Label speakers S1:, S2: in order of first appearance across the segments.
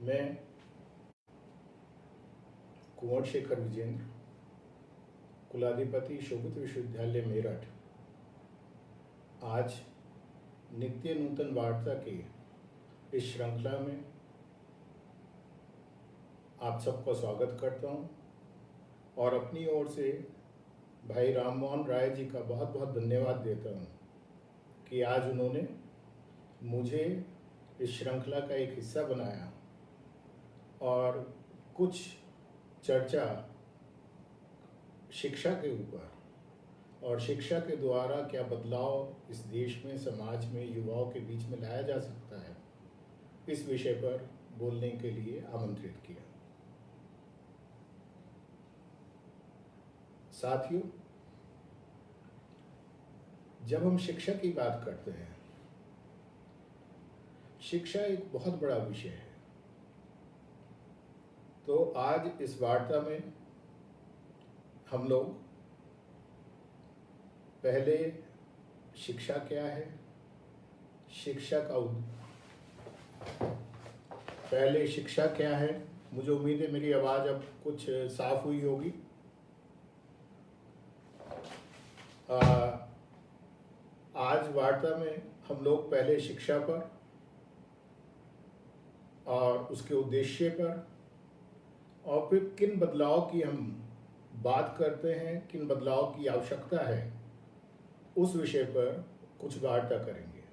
S1: मैं कुंवर शेखर विजेंद्र, कुलाधिपति शोभित विश्वविद्यालय मेरठ, आज नित्य नूतन वार्ता के इस श्रृंखला में आप सबका स्वागत करता हूं और अपनी ओर से भाई राम मोहन राय जी का बहुत बहुत धन्यवाद देता हूं कि आज उन्होंने मुझे इस श्रृंखला का एक हिस्सा बनाया और कुछ चर्चा शिक्षा के ऊपर और शिक्षा के द्वारा क्या बदलाव इस देश में, समाज में, युवाओं के बीच में लाया जा सकता है, इस विषय पर बोलने के लिए आमंत्रित किया। साथियों, जब हम शिक्षा की बात करते हैं, शिक्षा एक बहुत बड़ा विषय है। तो आज इस वार्ता में हम लोग पहले शिक्षा क्या है, पहले शिक्षा क्या है। मुझे उम्मीद है मेरी आवाज़ अब कुछ साफ हुई होगी। आज वार्ता में हम लोग पहले शिक्षा पर और उसके उद्देश्य पर और फिर किन बदलाव की हम बात करते हैं, किन बदलाव की आवश्यकता है, उस विषय पर कुछ वार्ता करेंगे।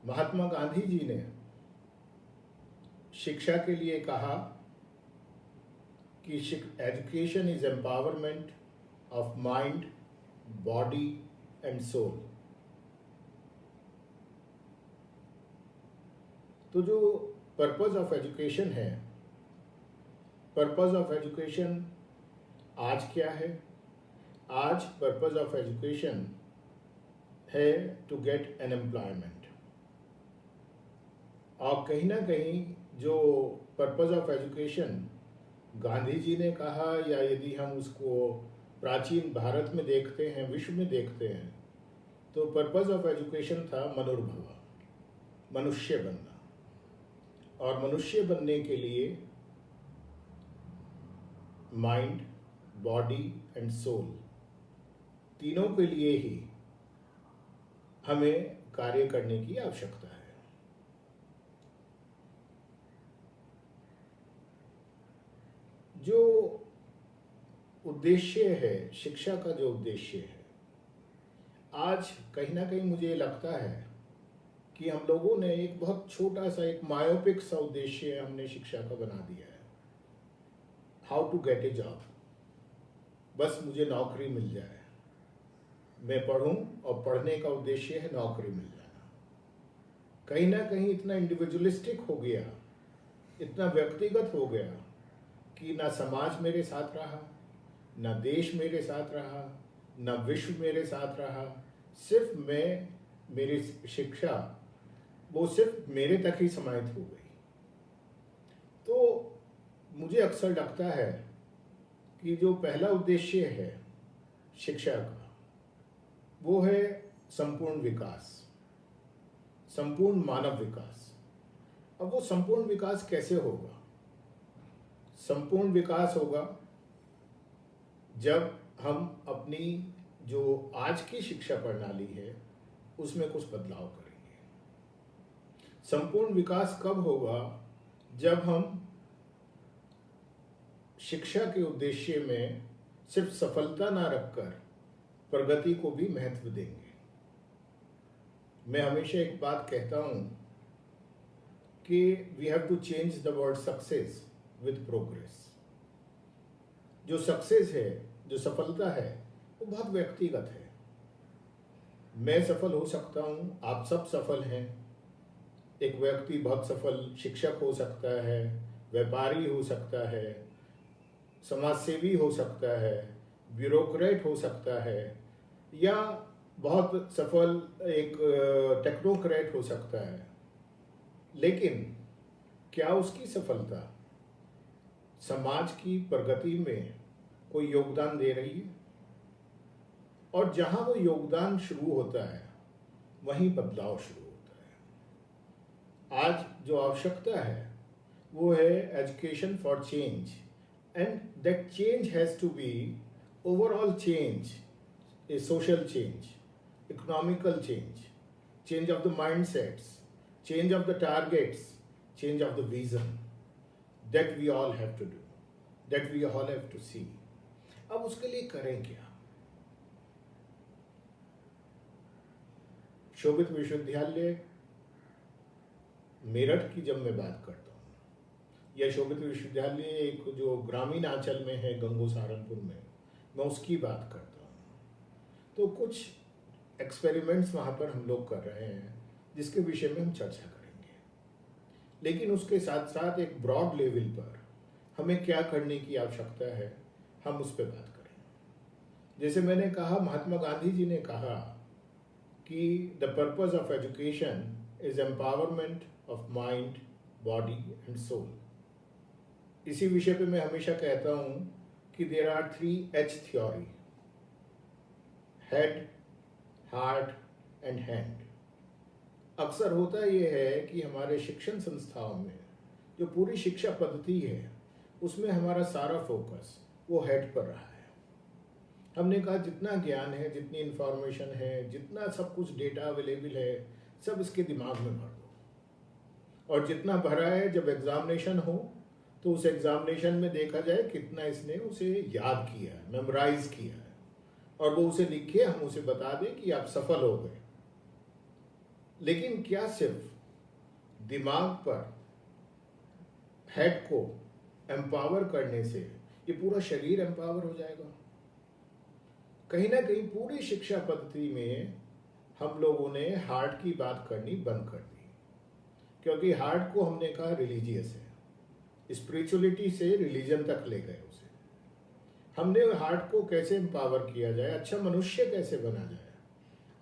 S1: महात्मा गांधी जी ने शिक्षा के लिए कहा कि education is empowerment of mind, body and soul. तो जो पर्पस ऑफ एजुकेशन है, पर्पस ऑफ एजुकेशन आज क्या है? आज पर्पस ऑफ एजुकेशन है टू गेट एन एम्प्लॉयमेंट। और कहीं ना कहीं जो purpose of education Gandhi ji ने कहा, या यदि हम उसको प्राचीन भारत में देखते हैं, विश्व में देखते हैं, तो पर्पस ऑफ एजुकेशन था मनुर्भव, मनुष्य बनना। और मनुष्य बनने के लिए माइंड, बॉडी एंड सोल, तीनों के लिए ही हमें कार्य करने की आवश्यकता है। जो उद्देश्य है शिक्षा का, जो उद्देश्य है, आज कहीं ना कहीं मुझे लगता है कि हम लोगों ने एक बहुत छोटा सा, एक मायोपिक सा उद्देश्य हमने शिक्षा का बना दिया है। How to get a job, बस मुझे नौकरी मिल जाए, मैं पढ़ूं और पढ़ने का उद्देश्य है नौकरी मिल जाना। कहीं ना कहीं इतना इंडिविजुअलिस्टिक हो गया, इतना व्यक्तिगत हो गया कि ना समाज मेरे साथ रहा, ना देश मेरे साथ रहा, ना विश्व मेरे साथ रहा। सिर्फ मैं, मेरी शिक्षा वो सिर्फ मेरे तक ही समाहित हो गई। तो मुझे अक्सर लगता है कि जो पहला उद्देश्य है शिक्षा का, वो है संपूर्ण विकास, संपूर्ण मानव विकास। अब वो संपूर्ण विकास कैसे होगा? संपूर्ण विकास होगा जब हम अपनी जो आज की शिक्षा प्रणाली है उसमें कुछ बदलाव करेंगे। संपूर्ण विकास कब होगा? जब हम शिक्षा के उद्देश्य में सिर्फ सफलता ना रखकर प्रगति को भी महत्व देंगे। मैं हमेशा एक बात कहता हूं कि we have to change the word success with progress. जो सक्सेस है, जो सफलता है, वो बहुत व्यक्तिगत है। मैं सफल हो सकता हूं, आप सब सफल हैं। एक व्यक्ति बहुत सफल शिक्षक हो सकता है, व्यापारी हो सकता है, समाजसेवी हो सकता है, ब्यूरोक्रेट हो सकता है, या बहुत सफल एक टेक्नोक्रेट हो सकता है। लेकिन क्या उसकी सफलता समाज की प्रगति में कोई योगदान दे रही है? और जहां वो योगदान शुरू होता है वहीं बदलाव शुरू होता है। आज जो आवश्यकता है वो है education for change, and that change has to be overall change, a social change, economical change, change of the mindsets, change of the targets, change of the vision that we all have to do, that we all have to see. अब उसके लिए करें क्या? शोभित विश्वविद्यालय मेरठ की जब मैं बात करता हूँ, या शोभित विश्वविद्यालय एक जो ग्रामीण आंचल में है गंगो सहारनपुर में, मैं उसकी बात करता हूँ, तो कुछ एक्सपेरिमेंट्स वहाँ पर हम लोग कर रहे हैं जिसके विषय में हम चर्चा करेंगे। लेकिन उसके साथ साथ एक ब्रॉड लेवल पर हमें क्या करने की आवश्यकता है, हम उस पर बात करें। जैसे मैंने कहा, महात्मा गांधी जी ने कहा कि the purpose of education is empowerment of mind, body and soul. इसी विषय पे मैं हमेशा कहता हूँ कि there are 3H theory, head, heart and hand. अक्सर होता यह है कि हमारे शिक्षण संस्थाओं में जो पूरी शिक्षा पद्धति है उसमें हमारा सारा फोकस वो हेड पर रहा है। हमने कहा जितना ज्ञान है, जितनी इंफॉर्मेशन है, जितना सब कुछ डेटा अवेलेबल है, सब इसके दिमाग में भर दो, और जितना भरा है जब एग्जामिनेशन हो तो उस एग्जामिनेशन में देखा जाए कितना इसने उसे याद किया है, मेमोराइज किया है, और वो उसे लिखे हम उसे बता दें कि आप सफल हो गए। लेकिन क्या सिर्फ दिमाग पर हेड को एम्पावर करने से ये पूरा शरीर एम्पावर हो जाएगा? कहीं ना कहीं पूरी शिक्षा पद्धति में हम लोगों ने हार्ट की बात करनी बंद कर दी, क्योंकि हार्ट को हमने कहा रिलीजियस है, स्पिरिचुअलिटी से रिलीजन तक ले गए उसे। हमने हार्ट को कैसे एम्पावर किया जाए, अच्छा मनुष्य कैसे बना जाए,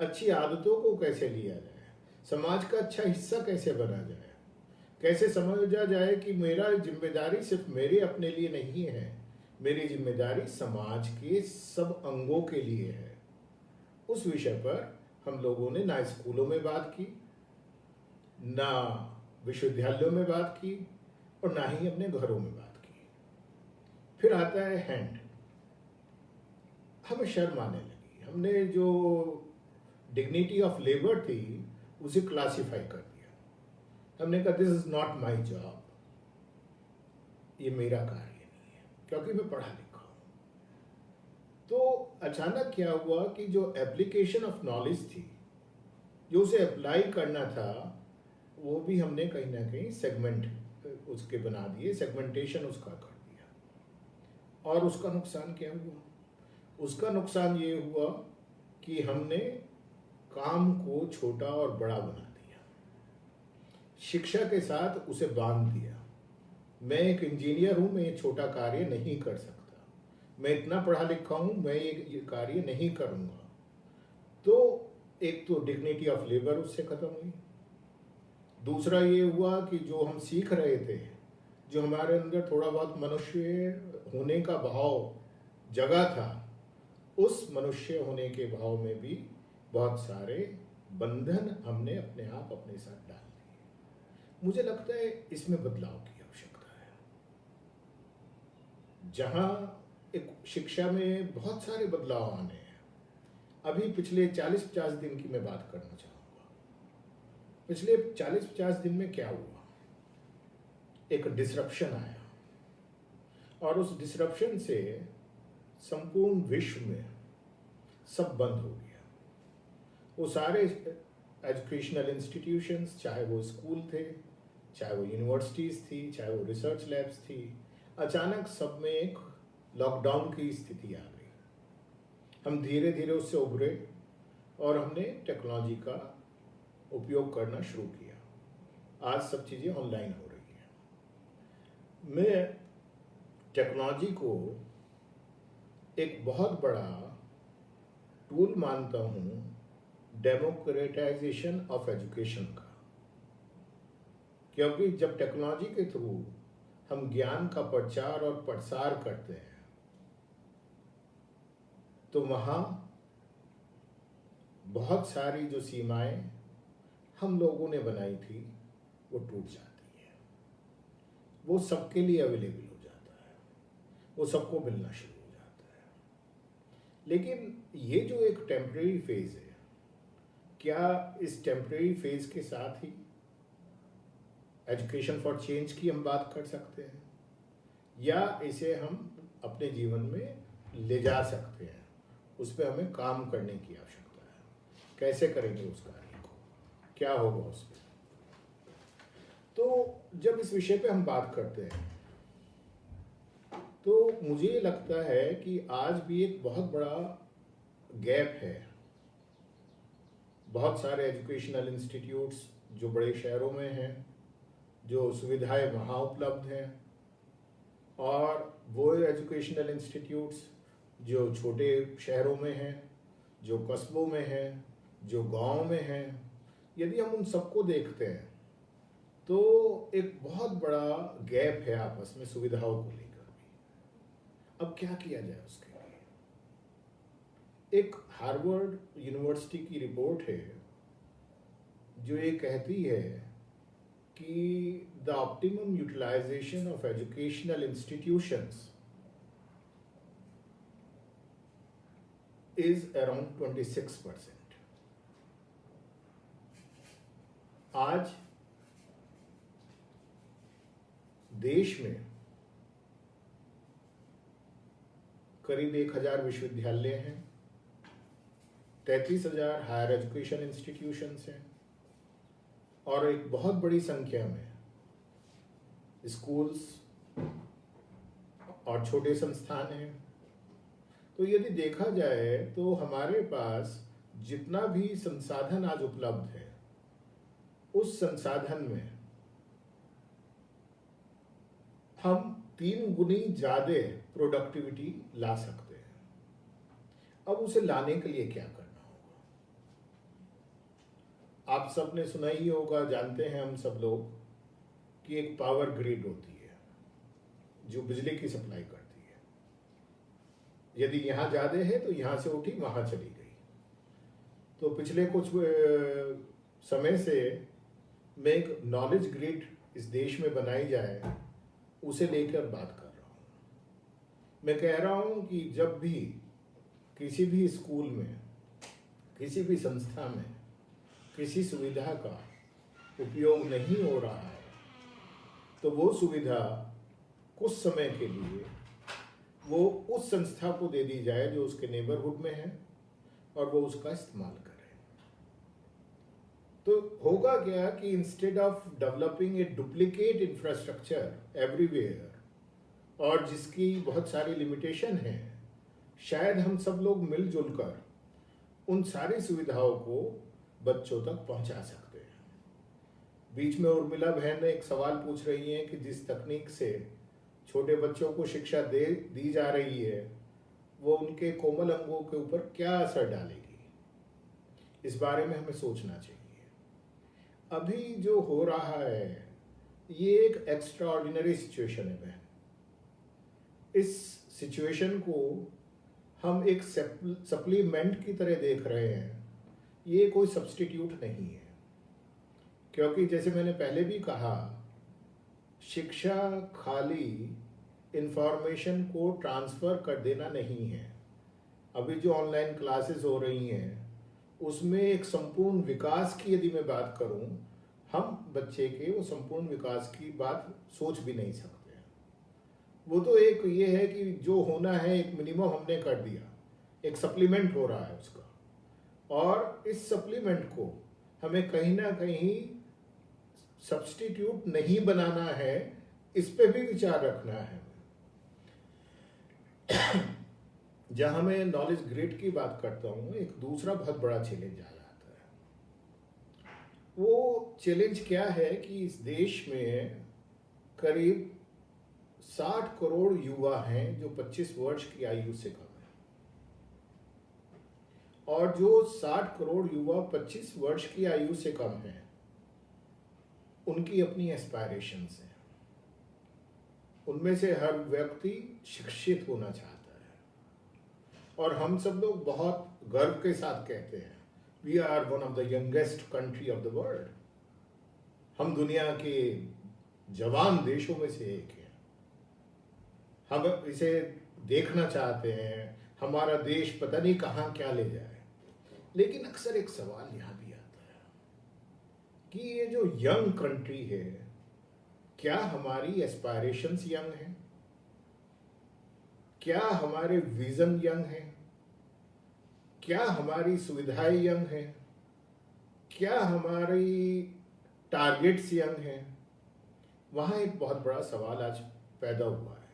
S1: अच्छी आदतों को कैसे लिया जाए, समाज का अच्छा हिस्सा कैसे बना जाए, कैसे समझा जाए कि मेरा जिम्मेदारी सिर्फ मेरे अपने लिए नहीं है, मेरी जिम्मेदारी समाज के सब अंगों के लिए है। उस विषय पर हम लोगों ने ना स्कूलों में बात की, ना विश्वविद्यालयों में बात की, और ना ही अपने घरों में बात की। फिर आता है हैंड। हमें शर्म आने लगी, हमने जो डिग्निटी ऑफ लेबर थी उसे क्लासिफाई कर दिया। हमने कहा this is not my job, ये मेरा कार्य नहीं है, क्योंकि मैं पढ़ा लिखा हूं। तो अचानक क्या हुआ कि जो एप्लीकेशन ऑफ नॉलेज थी, जो उसे अप्लाई करना था, वो भी हमने कहीं ना कहीं सेगमेंट उसके बना दिए, सेगमेंटेशन उसका कर दिया। और उसका नुकसान क्या हुआ? उसका नुकसान ये हुआ कि हमने काम को छोटा और बड़ा बना दिया, शिक्षा के साथ उसे बांध दिया। मैं एक इंजीनियर हूं, मैं ये छोटा कार्य नहीं कर सकता, मैं इतना पढ़ा लिखा हूं, मैं ये कार्य नहीं करूंगा। तो एक तो डिग्निटी ऑफ लेबर उससे खत्म हुई। दूसरा ये हुआ कि जो हम सीख रहे थे, जो हमारे अंदर थोड़ा बहुत मनुष्य होने का भाव जगा था, उस मनुष्य होने के भाव में भी बहुत सारे बंधन हमने अपने आप अपने साथ डाल दिए। मुझे लगता है इसमें बदलाव की आवश्यकता है। जहां एक शिक्षा में बहुत सारे बदलाव आने हैं, अभी पिछले 40-50 दिन की मैं बात करना चाहूंगा। पिछले 40-50 दिन में क्या हुआ? एक डिसरप्शन आया, और उस डिसरप्शन से संपूर्ण विश्व में सब बंद हो गया। वो सारे एजुकेशनल इंस्टीट्यूशंस, चाहे वो स्कूल थे, चाहे वो यूनिवर्सिटीज़ थी, चाहे वो रिसर्च लैब्स थी, अचानक सब में एक लॉकडाउन की स्थिति आ गई। हम धीरे धीरे उससे उभरे और हमने टेक्नोलॉजी का उपयोग करना शुरू किया। आज सब चीज़ें ऑनलाइन हो रही हैं। मैं टेक्नोलॉजी को एक बहुत बड़ा टूल मानता हूँ डेमोक्रेटाइजेशन ऑफ एजुकेशन का, क्योंकि जब टेक्नोलॉजी के थ्रू हम ज्ञान का प्रचार और प्रसार करते हैं तो वहाँ बहुत सारी जो सीमाएं हम लोगों ने बनाई थी वो टूट जाती है, वो सबके लिए अवेलेबल हो जाता है, वो सबको मिलना शुरू हो जाता है। लेकिन ये जो एक टेम्परेरी फेज है, क्या इस टेम्परेरी फेज के साथ ही एजुकेशन फॉर चेंज की हम बात कर सकते हैं, या इसे हम अपने जीवन में ले जा सकते हैं? उस पर हमें काम करने की आवश्यकता है। कैसे करेंगे उस कार्य को, क्या होगा उस पर? तो जब इस विषय पे हम बात करते हैं तो मुझे लगता है कि आज भी एक बहुत बड़ा गैप है। बहुत सारे एजुकेशनल इंस्टीट्यूट्स जो बड़े शहरों में हैं, जो सुविधाएं वहाँ उपलब्ध हैं, और वो एजुकेशनल इंस्टीट्यूट्स जो छोटे शहरों में हैं, जो कस्बों में हैं, जो गांव में हैं, यदि हम उन सबको देखते हैं तो एक बहुत बड़ा गैप है आपस में सुविधाओं को लेकर भी। अब क्या किया जाए उसके लिए? एक हार्वर्ड यूनिवर्सिटी की रिपोर्ट है जो ये कहती है कि the optimum utilization of educational institutions is around 26%. आज देश में करीब 1000 विश्वविद्यालय हैं, 33,000 हायर एजुकेशन इंस्टीट्यूशंस हैं, और एक बहुत बड़ी संख्या में स्कूल्स और छोटे संस्थान हैं। तो यदि देखा जाए तो हमारे पास जितना भी संसाधन आज उपलब्ध है, उस संसाधन में हम 3 गुनी ज्यादा प्रोडक्टिविटी ला सकते हैं। अब उसे लाने के लिए क्या करना होगा? आप सबने सुना ही होगा, जानते हैं हम सब लोग कि एक पावर ग्रिड होती है जो बिजली की सप्लाई करती है। यदि यहाँ ज्यादा है तो यहाँ से उठी वहाँ चली गई। तो पिछले कुछ समय से मैं एक नॉलेज ग्रिड इस देश में बनाई जाए उसे लेकर बात कर रहा हूँ। मैं कह रहा हूँ कि जब भी किसी भी स्कूल में, किसी भी संस्था में किसी सुविधा का उपयोग नहीं हो रहा है तो वो सुविधा कुछ समय के लिए वो उस संस्था को दे दी जाए जो उसके नेबरहुड में है, और वो उसका इस्तेमाल करे। तो होगा क्या कि instead of developing a duplicate infrastructure everywhere, और जिसकी बहुत सारी लिमिटेशन है, शायद हम सब लोग मिलजुल कर उन सारी सुविधाओं को बच्चों तक पहुंचा सकते हैं। बीच में उर्मिला बहन एक सवाल पूछ रही हैं कि जिस तकनीक से छोटे बच्चों को शिक्षा दी जा रही है वो उनके कोमल अंगों के ऊपर क्या असर डालेगी। इस बारे में हमें सोचना चाहिए। अभी जो हो रहा है ये एक एक्स्ट्राऑर्डिनरी सिचुएशन है बहन। इस सिचुएशन को हम एक सप्लीमेंट की तरह देख रहे हैं, ये कोई सब्स्टिट्यूट नहीं है। क्योंकि जैसे मैंने पहले भी कहा, शिक्षा खाली इंफॉर्मेशन को ट्रांसफ़र कर देना नहीं है। अभी जो ऑनलाइन क्लासेस हो रही हैं उसमें एक संपूर्ण विकास की यदि मैं बात करूं, हम बच्चे के वो संपूर्ण विकास की बात सोच भी नहीं सकते हैं। वो तो एक ये है कि जो होना है एक मिनिमम हमने कर दिया, एक सप्लीमेंट हो रहा है उसका, और इस सप्लीमेंट को हमें कहीं ना कहीं सब्स्टिट्यूट नहीं बनाना है, इस पे भी विचार रखना है। जहां मैं नॉलेज ग्रिड की बात करता हूं, एक दूसरा बहुत बड़ा चैलेंज आ जाता है। वो चैलेंज क्या है कि इस देश में करीब 60 करोड़ युवा हैं जो 25 वर्ष की आयु से कम है, और जो 60 करोड़ युवा 25 वर्ष की आयु से कम हैं उनकी अपनी एस्पायरेशंस हैं। उनमें से हर व्यक्ति शिक्षित होना चाहता है, और हम सब लोग बहुत गर्व के साथ कहते हैं we are one of the youngest country of the world. हम दुनिया के जवान देशों में से एक हैं। हम इसे देखना चाहते हैं, हमारा देश पता नहीं कहाँ क्या ले जाए। लेकिन अक्सर एक सवाल यहाँ भी आता है कि ये जो यंग कंट्री है, क्या हमारी एस्पायरेशंस यंग हैं? क्या हमारे विजन यंग हैं? क्या हमारी सुविधाएं यंग हैं? क्या हमारी टारगेट्स यंग हैं? वहाँ एक बहुत बड़ा सवाल आज पैदा हुआ है।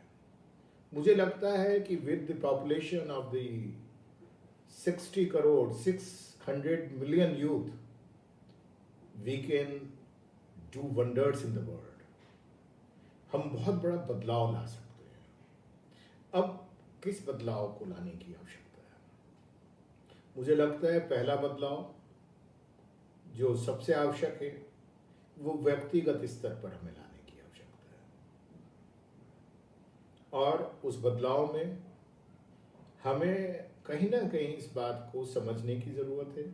S1: मुझे लगता है कि with the population of the 60 crore 600 million youth, we can do wonders in the world. हम बहुत बड़ा बदलाव ला सकते हैं। अब किस बदलाव को लाने की आवश्यकता है? मुझे लगता है पहला बदलाव जो सबसे आवश्यक है वो व्यक्तिगत स्तर पर हमें लाने की आवश्यकता है। और उस बदलाव में हमें कहीं ना कहीं इस बात को समझने की ज़रूरत है,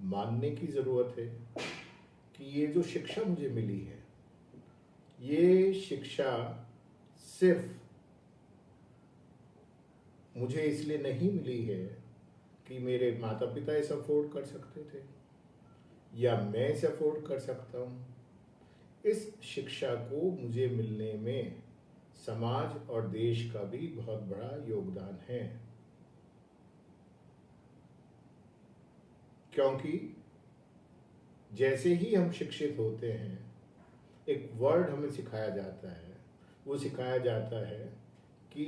S1: मानने की ज़रूरत है कि ये जो शिक्षा मुझे मिली है, ये शिक्षा सिर्फ मुझे इसलिए नहीं मिली है कि मेरे माता पिता इसे अफोर्ड कर सकते थे या मैं इसे अफोर्ड कर सकता हूँ। इस शिक्षा को मुझे मिलने में समाज और देश का भी बहुत बड़ा योगदान है, क्योंकि जैसे ही हम शिक्षित होते हैं एक वर्ड हमें सिखाया जाता है, वो सिखाया जाता है कि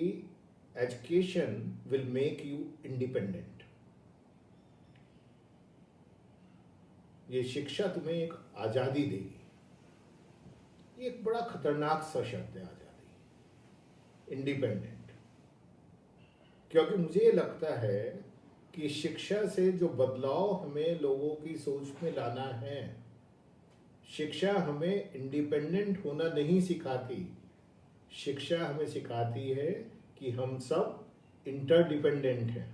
S1: education will make you independent. ये शिक्षा तुम्हें एक आज़ादी देगी। ये एक बड़ा खतरनाक सा शब्द है, आज़ादी, इंडिपेंडेंट। क्योंकि मुझे लगता है कि शिक्षा से जो बदलाव हमें लोगों की सोच में लाना है, शिक्षा हमें इंडिपेंडेंट होना नहीं सिखाती। शिक्षा हमें सिखाती है कि हम सब इंटरडिपेंडेंट हैं।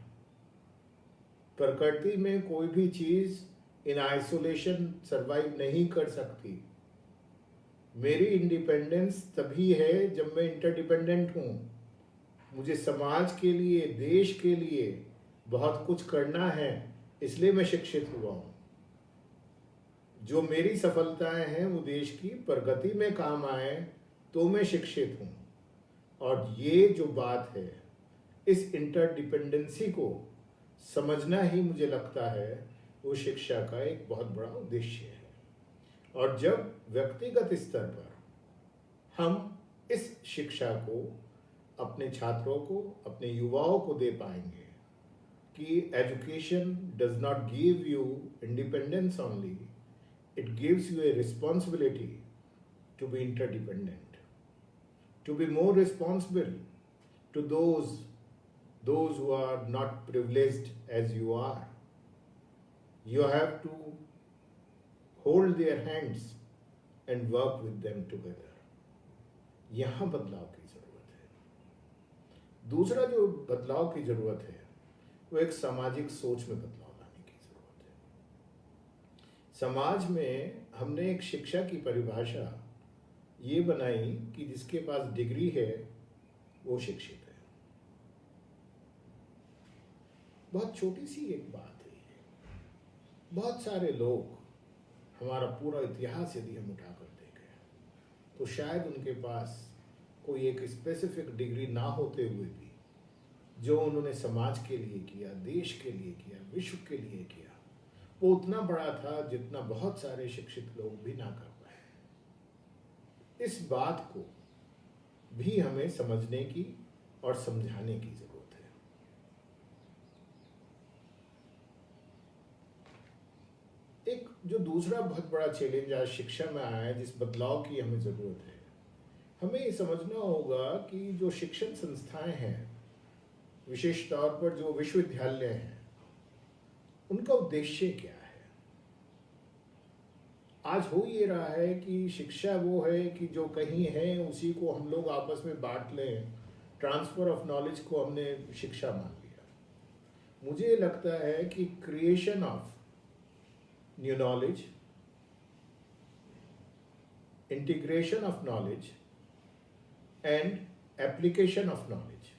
S1: प्रकृति में कोई भी चीज़ इन आइसोलेशन सरवाइव नहीं कर सकती। मेरी इंडिपेंडेंस तभी है जब मैं इंटरडिपेंडेंट हूँ। मुझे समाज के लिए, देश के लिए बहुत कुछ करना है, इसलिए मैं शिक्षित हुआ हूँ। जो मेरी सफलताएं हैं वो देश की प्रगति में काम आए तो मैं शिक्षित हूँ। और ये जो बात है, इस इंटरडिपेंडेंसी को समझना ही मुझे लगता है वो शिक्षा का एक बहुत बड़ा उद्देश्य है। और जब व्यक्तिगत स्तर पर हम इस शिक्षा को अपने छात्रों को, अपने युवाओं को दे पाएंगे कि education does not give you independence only, it gives you a responsibility to be interdependent, to be more responsible to those who are not privileged as you are. You have to hold their hands and work with them together. यहाँ बदलाव की ज़रूरत है। दूसरा जो बदलाव की ज़रूरत है वो एक सामाजिक सोच में बदलाव लाने की ज़रूरत है। समाज में हमने एक शिक्षा की परिभाषा ये बनाई कि जिसके पास डिग्री है वो शिक्षित है। बहुत छोटी सी एक बात है ये। बहुत सारे लोग, हमारा पूरा इतिहास यदि हम उठा कर देखें तो शायद उनके पास कोई एक स्पेसिफिक डिग्री ना होते हुए भी जो उन्होंने समाज के लिए किया, देश के लिए किया, विश्व के लिए किया, वो उतना बड़ा था जितना बहुत सारे शिक्षित लोग भी ना कर पाए। इस बात को भी हमें समझने की और समझाने की जरूरत है। एक जो दूसरा बहुत बड़ा चैलेंज आज शिक्षा में आया है, जिस बदलाव की हमें जरूरत है, हमें ये समझना होगा कि जो शिक्षण संस्थाएं हैं, विशेष तौर पर जो विश्वविद्यालय हैं, उनका उद्देश्य क्या है। आज हो ये रहा है कि शिक्षा वो है कि जो कहीं है उसी को हम लोग आपस में बांट लें, ट्रांसफर ऑफ नॉलेज को हमने शिक्षा मान लिया। मुझे लगता है कि creation of new knowledge, integration of knowledge and application of knowledge.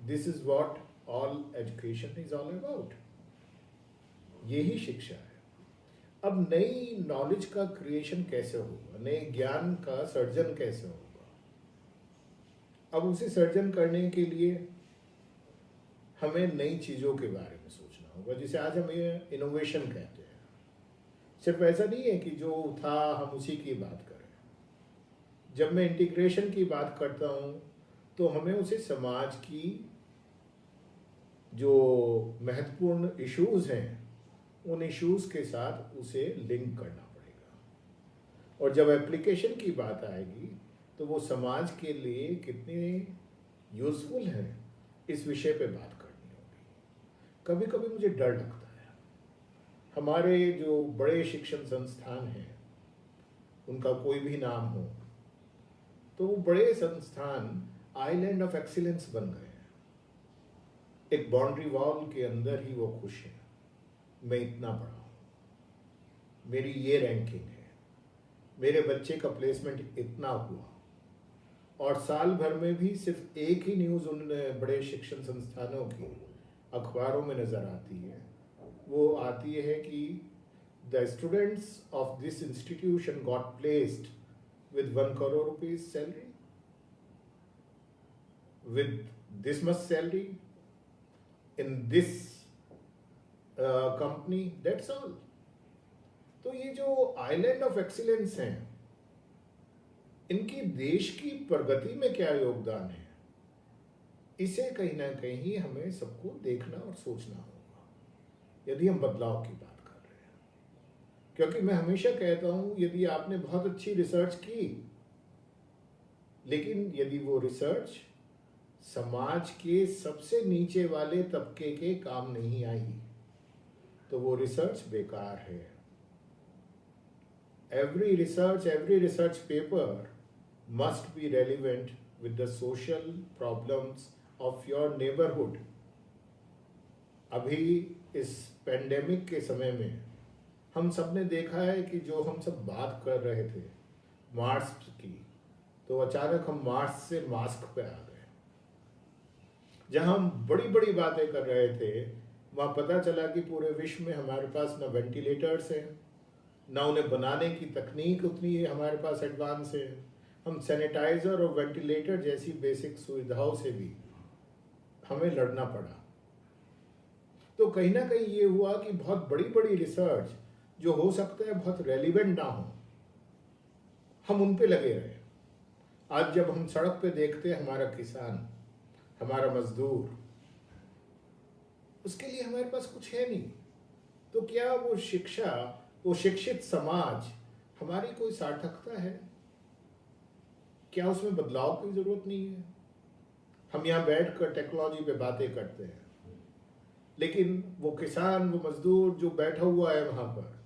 S1: This is what all education is all about. यही शिक्षा है। अब नई नॉलेज का क्रिएशन कैसे होगा, नए ज्ञान का सर्जन कैसे होगा? अब उसे सर्जन करने के लिए हमें नई चीज़ों के बारे में सोचना होगा, जिसे आज हम इनोवेशन कहते हैं। सिर्फ ऐसा नहीं है कि जो था हम उसी की बात करें। जब मैं इंटीग्रेशन की बात करता हूँ तो हमें उसे समाज की जो महत्वपूर्ण इश्यूज हैं उन इश्यूज के साथ उसे लिंक करना पड़ेगा। और जब एप्लीकेशन की बात आएगी तो वो समाज के लिए कितने यूजफुल है इस विषय पे बात करनी होगी। कभी कभी मुझे डर लगता है, हमारे जो बड़े शिक्षण संस्थान हैं उनका कोई भी नाम हो तो वो बड़े संस्थान आइलैंड ऑफ एक्सीलेंस बन गए हैं। एक बाउंड्री वॉल के अंदर ही वो खुश हैं। मैं इतना पढ़ा हूँ, मेरी ये रैंकिंग है, मेरे बच्चे का प्लेसमेंट इतना हुआ, और साल भर में भी सिर्फ एक ही न्यूज़ उन बड़े शिक्षण संस्थानों की अखबारों में नज़र आती है। वो आती है कि the students of this institution got placed with 1 crore rupees salary, with this much salary in this company, that's all. तो ये जो आइलैंड ऑफ एक्सीलेंस हैं, इनकी देश की प्रगति में क्या योगदान है, इसे कहीं ना कहीं हमें सबको देखना और सोचना होगा यदि हम बदलाव की बात। क्योंकि मैं हमेशा कहता हूं, यदि आपने बहुत अच्छी रिसर्च की लेकिन यदि वो रिसर्च समाज के सबसे नीचे वाले तबके के काम नहीं आई तो वो रिसर्च बेकार है। Every research paper must be relevant with the social problems of your neighbourhood. अभी इस पेंडेमिक के समय में हम सब ने देखा है कि जो हम सब बात कर रहे थे मास्क की, तो अचानक हम मास्क से मास्क पे आ गए। जहां हम बड़ी बड़ी बातें कर रहे थे वहां पता चला कि पूरे विश्व में हमारे पास ना वेंटिलेटर्स हैं, ना उन्हें बनाने की तकनीक उतनी है हमारे पास एडवांस है। हम सैनिटाइजर और वेंटिलेटर जैसी बेसिक सुविधाओं से भी हमें लड़ना पड़ा। तो कहीं ना कहीं ये हुआ कि बहुत बड़ी बड़ी रिसर्च जो हो सकता है बहुत रेलिवेंट ना हो, हम उन पे लगे रहे। आज जब हम सड़क पे देखते हैं हमारा किसान, हमारा मजदूर, उसके लिए हमारे पास कुछ है नहीं, तो क्या वो शिक्षा, वो शिक्षित समाज हमारी कोई सार्थकता है? क्या उसमें बदलाव की जरूरत नहीं है? हम यहाँ बैठकर टेक्नोलॉजी पे बातें करते हैं, लेकिन वो किसान, वो मजदूर जो बैठा हुआ है वहां पर,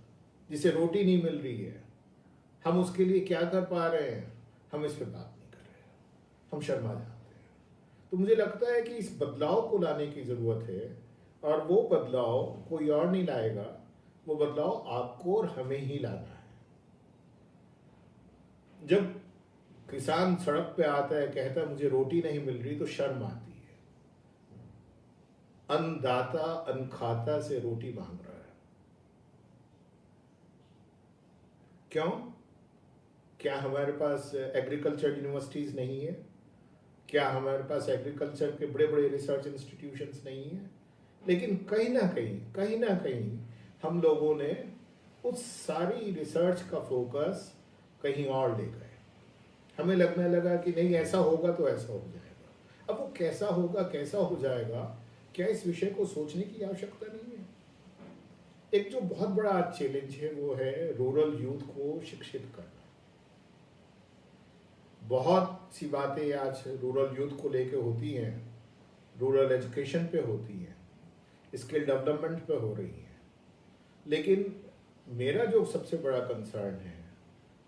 S1: जिसे रोटी नहीं मिल रही है, हम उसके लिए क्या कर पा रहे हैं? हम इस पे बात नहीं कर रहे हैं, हम शर्मा जाते हैं। तो मुझे लगता है कि इस बदलाव को लाने की जरूरत है, और वो बदलाव कोई और नहीं लाएगा, वो बदलाव आपको और हमें ही लाना है। जब किसान सड़क पे आता है, कहता है मुझे रोटी नहीं मिल रही, तो शर्म आती है। अन्नदाता अन्नखाता से रोटी मांग रहा है। क्यों? क्या हमारे पास एग्रीकल्चर यूनिवर्सिटीज नहीं है? क्या हमारे पास एग्रीकल्चर के बड़े बड़े रिसर्च इंस्टीट्यूशंस नहीं है? लेकिन कहीं ना कहीं हम लोगों ने उस सारी रिसर्च का फोकस कहीं और ले गए। हमें लगने लगा कि नहीं, ऐसा होगा तो ऐसा हो जाएगा। अब वो कैसा होगा, कैसा हो जाएगा, क्या इस विषय को सोचने की आवश्यकता नहीं है? एक जो बहुत बड़ा चैलेंज है वो है रूरल यूथ को शिक्षित करना। बहुत सी बातें आज रूरल यूथ को लेके होती हैं, रूरल एजुकेशन पे होती हैं, स्किल डेवलपमेंट पे हो रही हैं, लेकिन मेरा जो सबसे बड़ा कंसर्न है,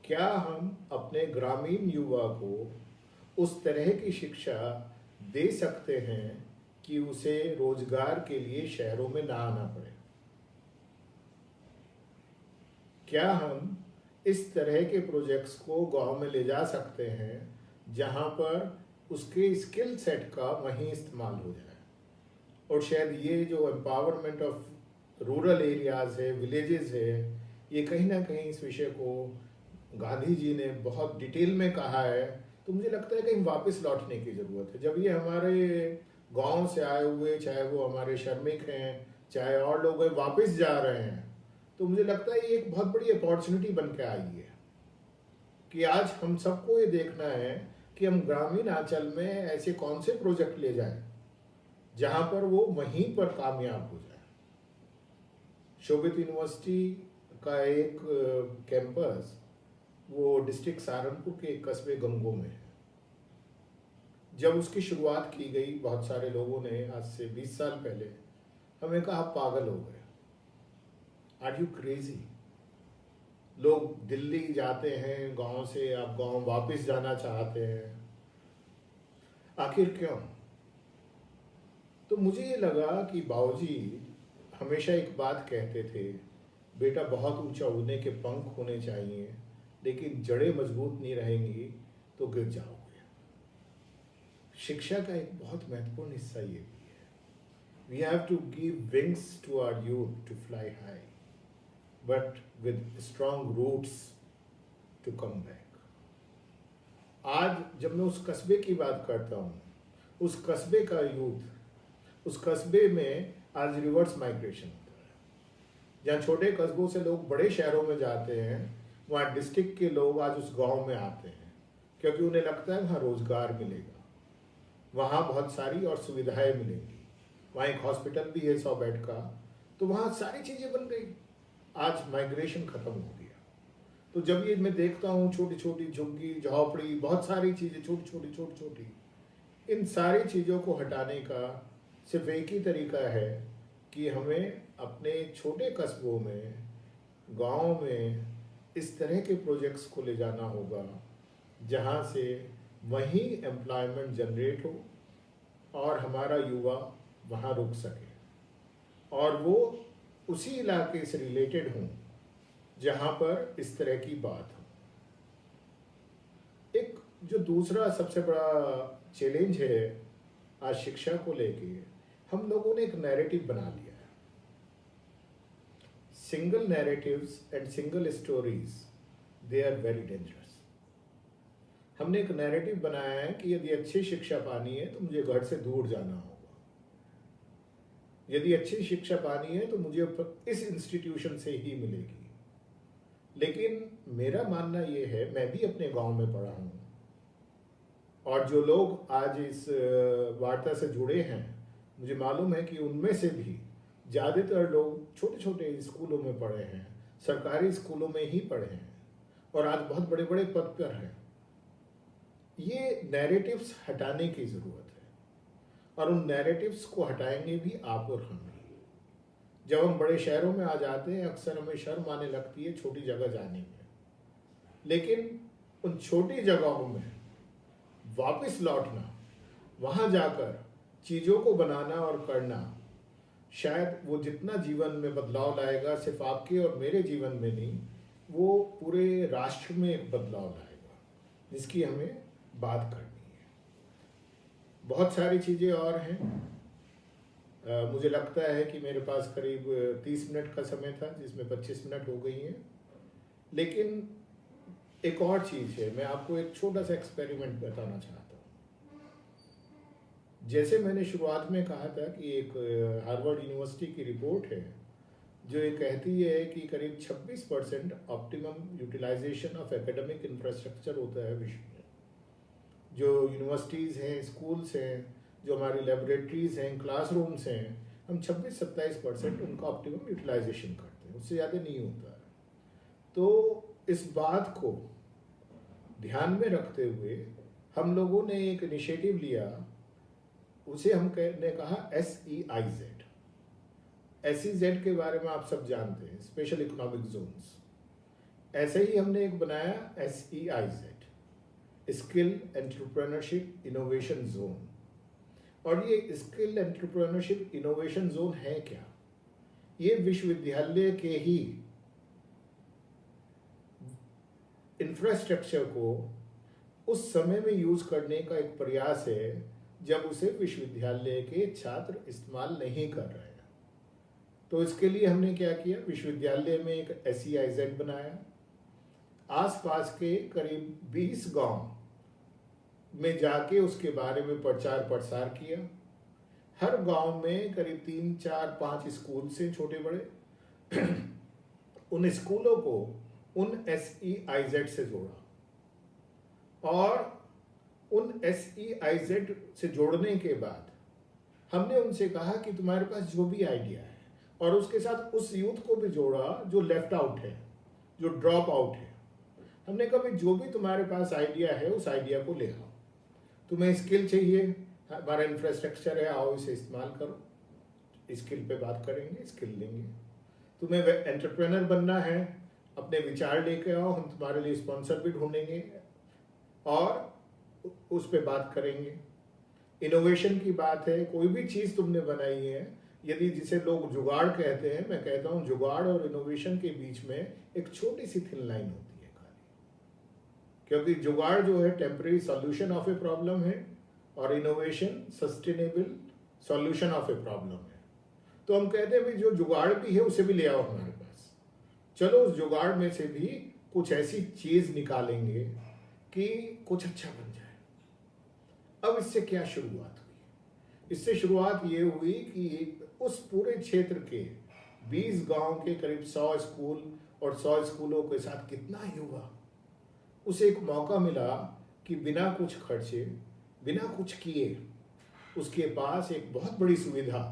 S1: क्या हम अपने ग्रामीण युवा को उस तरह की शिक्षा दे सकते हैं कि उसे रोजगार के लिए शहरों में ना आना पड़े? क्या हम इस तरह के प्रोजेक्ट्स को गांव में ले जा सकते हैं जहां पर उसके स्किल सेट का वहीं इस्तेमाल हो जाए। और शायद ये जो एम्पावरमेंट ऑफ रूरल एरियाज है, विलेजेस है, ये कहीं ना कहीं इस विषय को गांधी जी ने बहुत डिटेल में कहा है। तो मुझे लगता है कि वापस लौटने की ज़रूरत है। जब ये हमारे गांव से आए हुए, चाहे वो हमारे श्रमिक हैं, चाहे और लोग हैं, वापस जा रहे हैं, तो मुझे लगता है ये एक बहुत बड़ी अपॉर्चुनिटी बन के आई है कि आज हम सबको ये देखना है कि हम ग्रामीण अंचल में ऐसे कौन से प्रोजेक्ट ले जाएं जहां पर वो वहीं पर कामयाब हो जाए। शोभित यूनिवर्सिटी का एक कैंपस वो डिस्ट्रिक्ट सहारनपुर के एक कस्बे गंगो में है। जब उसकी शुरुआत की गई, बहुत सारे लोगों ने आज से 20 साल पहले हमें कहा आप पागल हो गए, आर यू क्रेजी। लोग दिल्ली जाते हैं गांव से, आप गांव वापस जाना चाहते हैं, आखिर क्यों। तो मुझे ये लगा कि बाबूजी हमेशा एक बात कहते थे, बेटा बहुत ऊंचा उड़ने के पंख होने चाहिए, लेकिन जड़ें मजबूत नहीं रहेंगी तो गिर जाओगे। शिक्षा का एक बहुत महत्वपूर्ण हिस्सा ये भी है। We have to give wings to our youth to fly high, but with strong roots to come back. आज जब मैं उस कस्बे की बात करता हूँ, उस कस्बे का यूथ, उस कस्बे में आज रिवर्स माइग्रेशन होता है। जहाँ छोटे कस्बों से लोग बड़े शहरों में जाते हैं, वहाँ डिस्ट्रिक्ट के लोग आज उस गांव में आते हैं क्योंकि उन्हें लगता है वहाँ रोजगार मिलेगा, वहाँ बहुत सारी और सुविधाएं मिलेंगी, वहाँ एक हॉस्पिटल भी है 100 बेड का, तो वहाँ सारी चीज़ें बन गई। आज माइग्रेशन खत्म हो गया। तो जब ये मैं देखता हूँ छोटी छोटी झुग्गी झोपड़ी, बहुत सारी चीज़ें छोटी छोटी, इन सारी चीज़ों को हटाने का सिर्फ एक ही तरीका है कि हमें अपने छोटे कस्बों में, गांव में इस तरह के प्रोजेक्ट्स को ले जाना होगा जहां से वहीं एम्प्लॉयमेंट जनरेट हो और हमारा युवा वहां रुक सके और वो उसी इलाके से रिलेटेड हों जहां पर इस तरह की बात हो। एक जो दूसरा सबसे बड़ा चैलेंज है आज शिक्षा को लेके, हम लोगों ने एक नैरेटिव बना लिया है। Single narratives and single stories, they are very dangerous. हमने एक नैरेटिव बनाया है कि यदि अच्छी शिक्षा पानी है तो मुझे घर से दूर जाना होगा, यदि अच्छी शिक्षा पानी है तो मुझे इस इंस्टीट्यूशन से ही मिलेगी। लेकिन मेरा मानना ये है, मैं भी अपने गांव में पढ़ा हूँ और जो लोग आज इस वार्ता से जुड़े हैं, मुझे मालूम है कि उनमें से भी ज़्यादातर लोग छोटे छोटे स्कूलों में पढ़े हैं, सरकारी स्कूलों में ही पढ़े हैं और आज बहुत बड़े बड़े पद पर हैं। ये नैरेटिव्स हटाने की ज़रूरत है और उन नैरेटिव्स को हटाएंगे भी आप और हम ही। जब हम बड़े शहरों में आ जाते हैं, अक्सर हमें शर्म आने लगती है छोटी जगह जाने में, लेकिन उन छोटी जगहों में वापस लौटना, वहाँ जाकर चीज़ों को बनाना और करना, शायद वो जितना जीवन में बदलाव लाएगा, सिर्फ आपके और मेरे जीवन में नहीं, वो पूरे राष्ट्र में एक बदलाव लाएगा जिसकी हमें बात करनी है। बहुत सारी चीज़ें और हैं। मुझे लगता है कि मेरे पास करीब 30 मिनट का समय था जिसमें 25 मिनट हो गई हैं, लेकिन एक और चीज़ है, मैं आपको एक छोटा सा एक्सपेरिमेंट बताना चाहता हूँ। जैसे मैंने शुरुआत में कहा था कि एक हार्वर्ड यूनिवर्सिटी की रिपोर्ट है जो ये कहती है कि करीब 26% optimum utilization of academic infrastructure होता है विश्व में। जो यूनिवर्सिटीज़ हैं, स्कूल्स हैं, जो हमारी लेबोरेटरीज़ हैं, क्लासरूम्स हैं, हम 26-27% उनका ऑप्टिमम यूटिलाइजेशन करते हैं, उससे ज़्यादा नहीं होता है। तो इस बात को ध्यान में रखते हुए हम लोगों ने एक इनिशिएटिव लिया, उसे हमने कहा SEIZ। SEZ के बारे में आप सब जानते हैं, स्पेशल इकोनॉमिक जोन्स। ऐसे ही हमने एक बनाया SEIZ, skill entrepreneurship innovation zone. और ये स्किल एंटरप्रेन्योरशिप इनोवेशन जोन है क्या? ये विश्वविद्यालय के ही इंफ्रास्ट्रक्चर को उस समय में यूज करने का एक प्रयास है जब उसे विश्वविद्यालय के छात्र इस्तेमाल नहीं कर रहे हैं। तो इसके लिए हमने क्या किया, विश्वविद्यालय में एक SEIZ बनाया। आसपास के करीब 20 गांव में जाके उसके बारे में प्रचार प्रसार किया। हर गांव में करीब 3, 4, 5 स्कूल से छोटे बड़े उन स्कूलों को उन SEIZ से जोड़ा, और उन SEIZ से जोड़ने के बाद हमने उनसे कहा कि तुम्हारे पास जो भी आइडिया है, और उसके साथ उस यूथ को भी जोड़ा जो लेफ्ट आउट है, जो ड्रॉप आउट है। हमने कहा भाई जो भी तुम्हारे पास आइडिया है उस आइडिया को ले आओ। तुम्हें स्किल चाहिए, हमारा इंफ्रास्ट्रक्चर है, आओ इसे इस्तेमाल करो। स्किल पे बात करेंगे, स्किल लेंगे। तुम्हें एंटरप्रेनर बनना है, अपने विचार लेके आओ, हम तुम्हारे लिए स्पॉन्सर भी ढूंढेंगे और उस पे बात करेंगे। इनोवेशन की बात है, कोई भी चीज़ तुमने बनाई है, यदि जिसे लोग जुगाड़ कहते हैं, मैं कहता हूँ जुगाड़ और इनोवेशन के बीच में एक छोटी सी थिन लाइन होती है खाली, क्योंकि जुगाड़ जो है temporary solution of a problem है और innovation sustainable solution of a problem है। तो हम कहते हैं भाई जो जुगाड़ भी है उसे भी ले आओ हमारे पास, चलो उस जुगाड़ में से भी कुछ ऐसी चीज निकालेंगे कि कुछ अच्छा बन जाए। अब इससे क्या शुरुआत हुई? इससे शुरुआत ये हुई कि उस पूरे क्षेत्र के 20 गांव के करीब 100 स्कूल और 100 स्कूलों के साथ कितना युवा, उसे एक मौका मिला कि बिना कुछ खर्चे, बिना कुछ किए उसके पास एक बहुत बड़ी सुविधा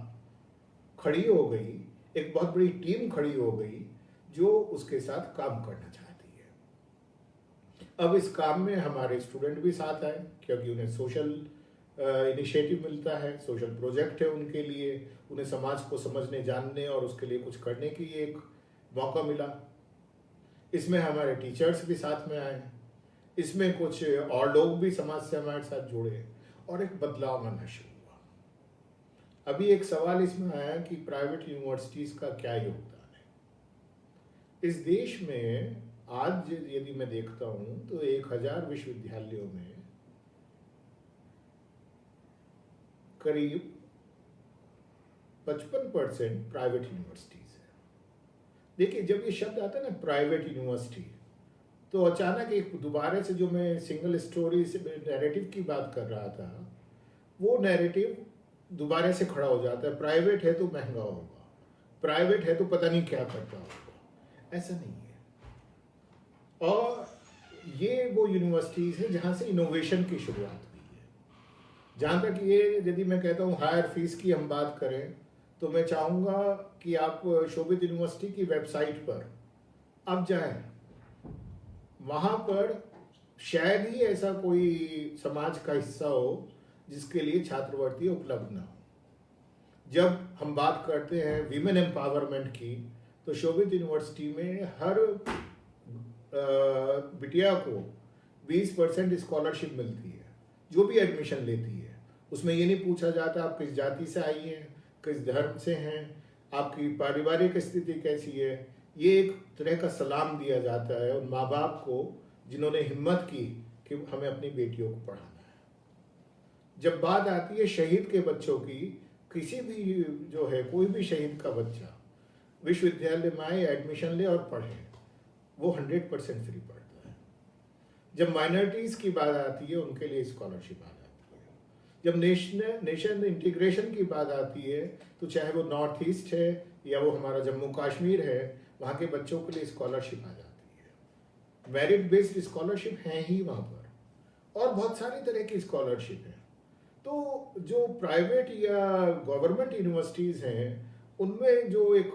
S1: खड़ी हो गई, एक बहुत बड़ी टीम खड़ी हो गई जो उसके साथ काम करना चाहती है। अब इस काम में हमारे स्टूडेंट भी साथ आए, क्योंकि उन्हें सोशल इनिशिएटिव मिलता है, सोशल प्रोजेक्ट है उनके लिए, उन्हें समाज को समझने, जानने और उसके लिए कुछ करने की एक मौका मिला। इसमें हमारे टीचर्स भी साथ में आए, इसमें कुछ और लोग भी समाज से हमारे साथ जुड़े और एक बदलाव आना शुरू हुआ। अभी एक सवाल इसमें आया कि प्राइवेट यूनिवर्सिटीज का क्या योगदान है इस देश में। आज यदि मैं देखता हूं तो 1000 विश्वविद्यालयों में करीब 55% प्राइवेट यूनिवर्सिटीज है। देखिए जब ये शब्द आता है ना प्राइवेट यूनिवर्सिटी, तो अचानक एक दोबारा से जो मैं सिंगल स्टोरी से नैरेटिव की बात कर रहा था, वो नैरेटिव दोबारा से खड़ा हो जाता है। प्राइवेट है तो महंगा होगा, प्राइवेट है तो पता नहीं क्या करता होगा। ऐसा नहीं है। और ये वो यूनिवर्सिटीज है जहाँ से इनोवेशन की शुरुआत हुई है। जहाँ तक ये यदि मैं कहता हूँ हायर फीस की हम बात करें, तो मैं चाहूँगा कि आप शोभित यूनिवर्सिटी की वेबसाइट पर आप जाएं, वहाँ पर शायद ही ऐसा कोई समाज का हिस्सा हो जिसके लिए छात्रवृत्ति उपलब्ध ना हो। जब हम बात करते हैं वीमेन एम्पावरमेंट की, तो शोभित यूनिवर्सिटी में हर बिटिया को 20% स्कॉलरशिप मिलती है जो भी एडमिशन लेती है। उसमें ये नहीं पूछा जाता आप किस जाति से आई हैं, किस धर्म से हैं, आपकी पारिवारिक स्थिति कैसी है। ये एक तरह का सलाम दिया जाता है उन माँ बाप को जिन्होंने हिम्मत की कि हमें अपनी बेटियों को पढ़ाना है। जब बात आती है शहीद के बच्चों की, किसी भी जो है कोई भी शहीद का बच्चा विश्वविद्यालय में आए, एडमिशन ले और पढ़े, वो 100% फ्री पढ़ता है। जब माइनॉरिटीज की बात आती है उनके लिए स्कॉलरशिप आ जाती है। जब नेशन इंटीग्रेशन की बात आती है, तो चाहे वो नॉर्थ ईस्ट है या वो हमारा जम्मू कश्मीर है, वहाँ के बच्चों के लिए स्कॉलरशिप आ जाती है। मेरिट बेस्ड स्कॉलरशिप है ही वहाँ पर, और बहुत सारी तरह की स्कॉलरशिप है। तो जो प्राइवेट या गवर्नमेंट यूनिवर्सिटीज़ हैं, उनमें जो एक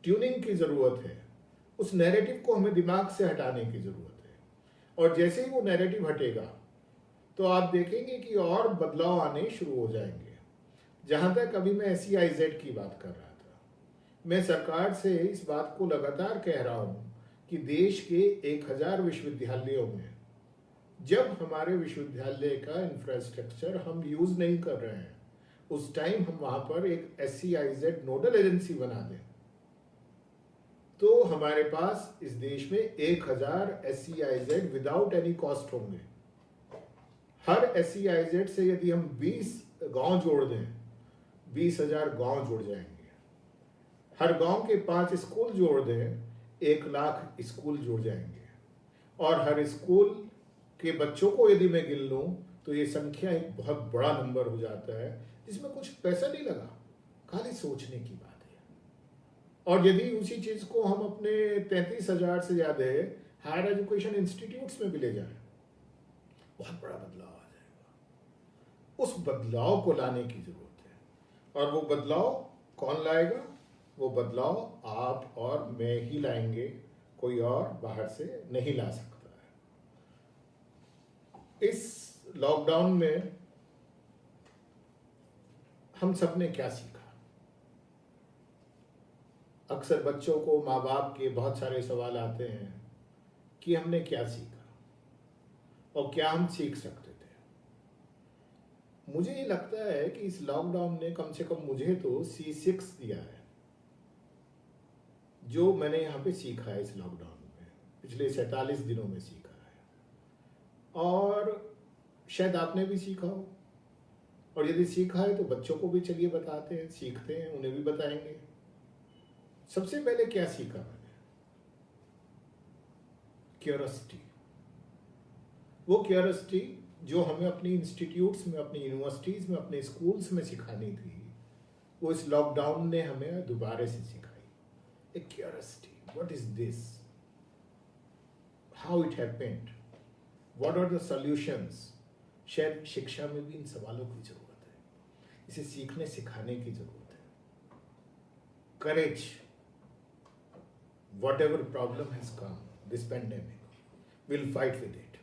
S1: ट्यूनिंग की ज़रूरत है, उस नैरेटिव को हमें दिमाग से हटाने की ज़रूरत है। और जैसे ही वो नैरेटिव हटेगा तो आप देखेंगे कि और बदलाव आने शुरू हो जाएंगे। जहाँ तक अभी मैं SEIZ की बात कर रहा था, मैं सरकार से इस बात को लगातार कह रहा हूँ कि देश के 1000 विश्वविद्यालयों में जब हमारे विश्वविद्यालय का इंफ्रास्ट्रक्चर हम यूज़ नहीं कर रहे हैं, उस टाइम हम वहाँ पर एक SEIZ नोडल एजेंसी बना दें। तो हमारे पास इस देश में 1000 SEIZ विदाउट एनी कॉस्ट होंगे। हर SEIZ से यदि हम 20 गांव जोड़ दें, 20,000 गांव जुड़ जाएंगे। हर गांव के 5 स्कूल जोड़ दें, 1 लाख स्कूल जुड़ जाएंगे। और हर स्कूल के बच्चों को यदि मैं गिन लूं तो ये संख्या एक बहुत बड़ा नंबर हो जाता है, जिसमें कुछ पैसा नहीं लगा, खाली सोचने की बात है। और यदि उसी चीज को हम अपने 33,000 से ज्यादा हायर एजुकेशन इंस्टीट्यूट्स में भी ले जाएं, बहुत बड़ा बदलाव आ जाएगा। उस बदलाव को लाने की जरूरत है। और वो बदलाव कौन लाएगा? वो बदलाव आप और मैं ही लाएंगे, कोई और बाहर से नहीं ला सकता है। इस लॉकडाउन में हम सब ने क्या सीखा? अक्सर बच्चों को माँ बाप के बहुत सारे सवाल आते हैं कि हमने क्या सीखा और क्या हम सीख सकते थे। मुझे ये लगता है कि इस लॉकडाउन ने कम से कम मुझे तो C6 दिया है, जो मैंने यहाँ पे सीखा है इस लॉकडाउन में, पिछले 47 दिनों में सीखा है। और शायद आपने भी सीखा हो, और यदि सीखा है तो बच्चों को भी चलिए बताते हैं, सीखते हैं, उन्हें भी बताएंगे। सबसे पहले क्या सीखा मैंने? क्यूरियोसिटी। वो क्यूरियोसिटी जो हमें अपनी इंस्टीट्यूट्स में, अपनी यूनिवर्सिटीज में, अपने स्कूल्स में सिखानी थी, वो इस लॉकडाउन ने हमें दोबारा से सिखाई। एक curiosity, what is this, how it happened, what are the solutions. शायद शिक्षा में भी इन सवालों की जरूरत है, इसे सीखने सिखाने की जरूरत है। करेज, whatever problem has come, this pandemic, we'll fight with it.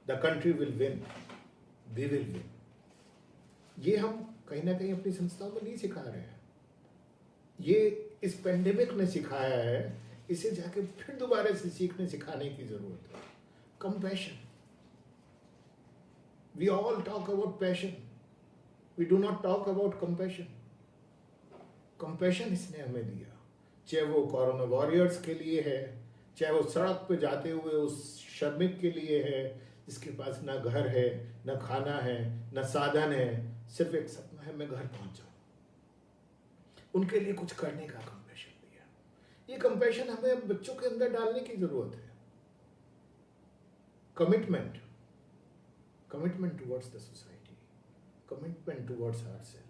S1: The country will win. We will win. ये हम कहीं ना कहीं अपनी संस्थाओं में नहीं सिखा रहे हैं, ये इस पेंडेमिक ने सिखाया है। इसे जाके फिर दोबारा से सीखने सिखाने की जरूरत है। Compassion, we all talk about passion, we do not talk about compassion. Compassion इसने हमें दिया, चाहे वो कोरोना वॉरियर्स के लिए है, चाहे वो सड़क पे जाते हुए उस श्रमिक के लिए है जिसके पास ना घर है, ना खाना है, ना साधन है, सिर्फ एक सपना है मैं घर पहुंच जाऊं। उनके लिए कुछ करने का कंपैशन दिया। ये कंपैशन हमें बच्चों के अंदर डालने की जरूरत है। Commitment, commitment towards the society, commitment towards ourself,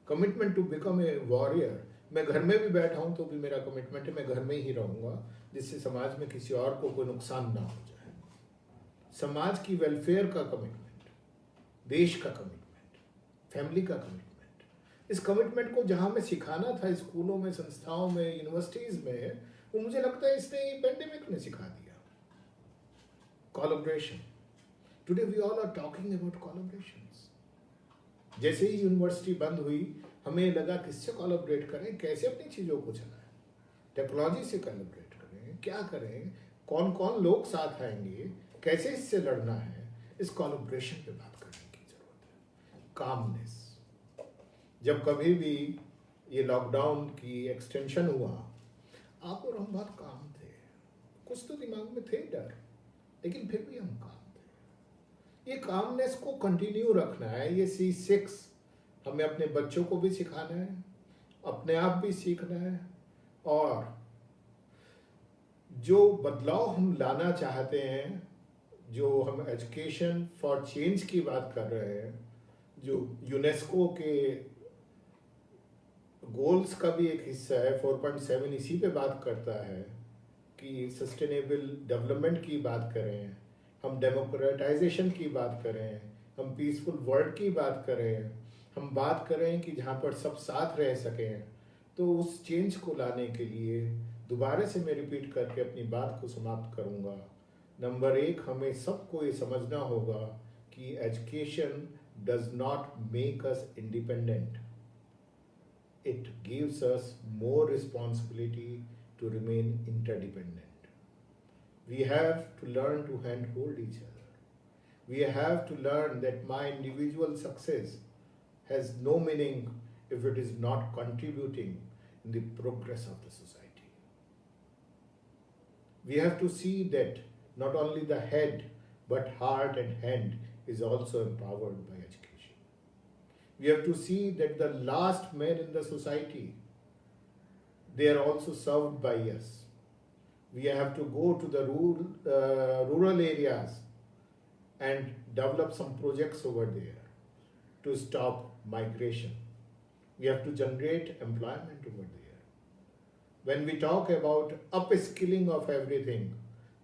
S1: commitment to become a warrior. मैं घर में भी बैठा हूं तो भी मेरा कमिटमेंट है मैं घर में ही रहूंगा, जिससे समाज में किसी और को कोई नुकसान ना हो जाए। समाज की वेलफेयर का कमिटमेंट, देश का कमिटमेंट, फैमिली का कमिटमेंट। इस कमिटमेंट को जहां मैं सिखाना था स्कूलों में, संस्थाओं में, यूनिवर्सिटीज में, वो मुझे लगता है इसने पेंडेमिक ने सिखा दिया। Collaboration, today we all are talking about collaborations. जैसे ही यूनिवर्सिटी बंद हुई, हमें लगा किससे कोलैबोरेट करें, कैसे अपनी चीज़ों को चलाएं, टेक्नोलॉजी से कोलैबोरेट करें, क्या करें, कौन कौन लोग साथ आएंगे, कैसे इससे लड़ना है। इस कोलैबोरेशन पे बात करने की जरूरत है। कामनेस, जब कभी भी ये लॉकडाउन की एक्सटेंशन हुआ, आप और हम बहुत काम थे, कुछ तो दिमाग में थे डर, लेकिन फिर भी हम काम थे। ये कामनेस को कंटिन्यू रखना है। ये C6 हमें अपने बच्चों को भी सिखाना है, अपने आप भी सीखना है। और जो बदलाव हम लाना चाहते हैं, जो हम एजुकेशन फॉर चेंज की बात कर रहे हैं, जो यूनेस्को के गोल्स का भी एक हिस्सा है, 4.7 इसी पे बात करता है कि सस्टेनेबल डेवलपमेंट की बात करें, हम डेमोक्रेटाइजेशन की बात करें, हम पीसफुल वर्ल्ड की बात करें, हम बात करें कि जहाँ पर सब साथ रह सकें। तो उस चेंज को लाने के लिए दोबारा से मैं रिपीट करके अपनी बात को समाप्त करूँगा। नंबर 1, हमें सबको ये समझना होगा कि education does not make us independent, it gives us more responsibility to remain interdependent. We have to learn to handhold each other. We have to learn that my individual success has no meaning if it is not contributing in the progress of the society. We have to see that not only the head but heart and hand is also empowered by education. We have to see that the last men in the society, they are also served by us. We have to go to the rural areas and develop some projects over there to stop migration. We have to generate employment over there. When we talk about upskilling of everything,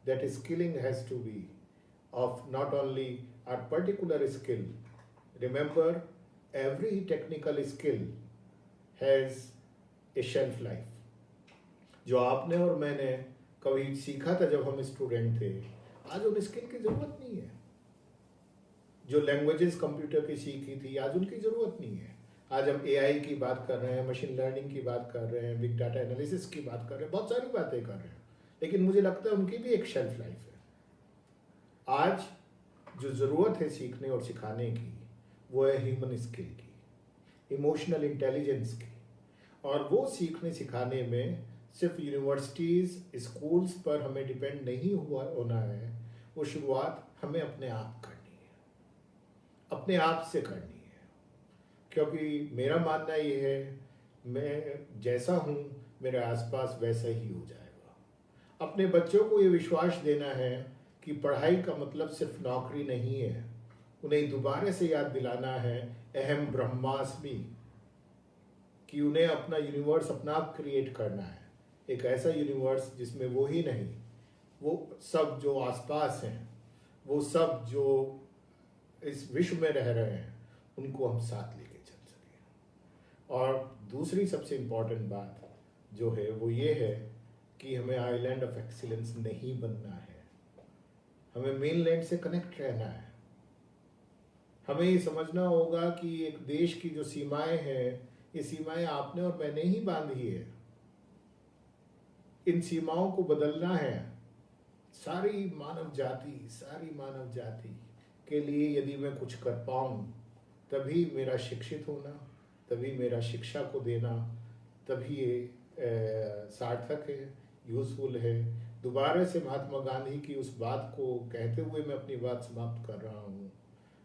S1: that skilling has to be of not only a particular skill. Remember, every technical skill has a shelf life. जो आपने और मैंने कभी सीखा था जब हम student थे, आज उन स्किल की ज़रूरत नहीं है. जो लैंग्वेजेस कंप्यूटर की सीखी थी, आज उनकी ज़रूरत नहीं है. आज हम एआई की बात कर रहे हैं, मशीन लर्निंग की बात कर रहे हैं, बिग डाटा एनालिसिस की बात कर रहे हैं, बहुत सारी बातें कर रहे हैं, लेकिन मुझे लगता है उनकी भी एक शेल्फ लाइफ है. आज जो ज़रूरत है सीखने और सिखाने की, वो है ह्यूमन स्किल की, इमोशनल इंटेलिजेंस की. और वो सीखने सिखाने में सिर्फ यूनिवर्सिटीज़, स्कूल्स पर हमें डिपेंड नहीं होना है. वो शुरुआत हमें अपने आप करनी है, अपने आप से करनी है. क्योंकि मेरा मानना ये है, मैं जैसा हूँ मेरे आसपास वैसा ही हो जाएगा. अपने बच्चों को ये विश्वास देना है कि पढ़ाई का मतलब सिर्फ नौकरी नहीं है. उन्हें दोबारा से याद दिलाना है अहम ब्रह्मास्मि, कि उन्हें अपना यूनिवर्स अपना आप क्रिएट करना है. एक ऐसा यूनिवर्स जिसमें वो ही नहीं, वो सब जो आसपास हैं, वो सब जो इस विश्व में रह रहे हैं, उनको हम साथ लेके चल सकें. और दूसरी सबसे इम्पॉर्टेंट बात जो है वो ये है कि हमें आइलैंड ऑफ एक्सीलेंस नहीं बनना है. हमें मेनलैंड से कनेक्ट रहना है. हमें ये समझना होगा कि एक देश की जो सीमाएं हैं, ये सीमाएं आपने और मैंने ही बांधी है. इन सीमाओं को बदलना है. सारी मानव जाति के लिए यदि मैं कुछ कर पाऊँ, तभी मेरा शिक्षित होना, तभी मेरा शिक्षा को देना, तभी ये सार्थक है, यूज़फुल है. दोबारा से महात्मा गांधी की उस बात को कहते हुए मैं अपनी बात समाप्त कर रहा हूँ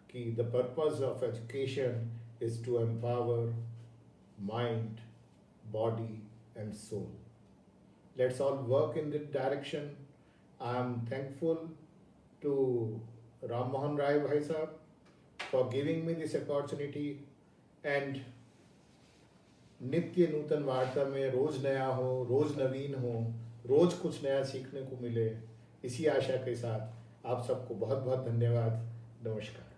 S1: कि the purpose of education is to empower mind, body and soul. Let's all work in that direction. I am thankful to Ram Mohan Rai Bhai Sahab for giving me this opportunity, and नित्य नूतन वार्ता में रोज़ नया हो, रोज़ नवीन हो, रोज़ कुछ नया सीखने को मिले. इसी आशा के साथ आप सबको बहुत बहुत धन्यवाद. नमस्कार.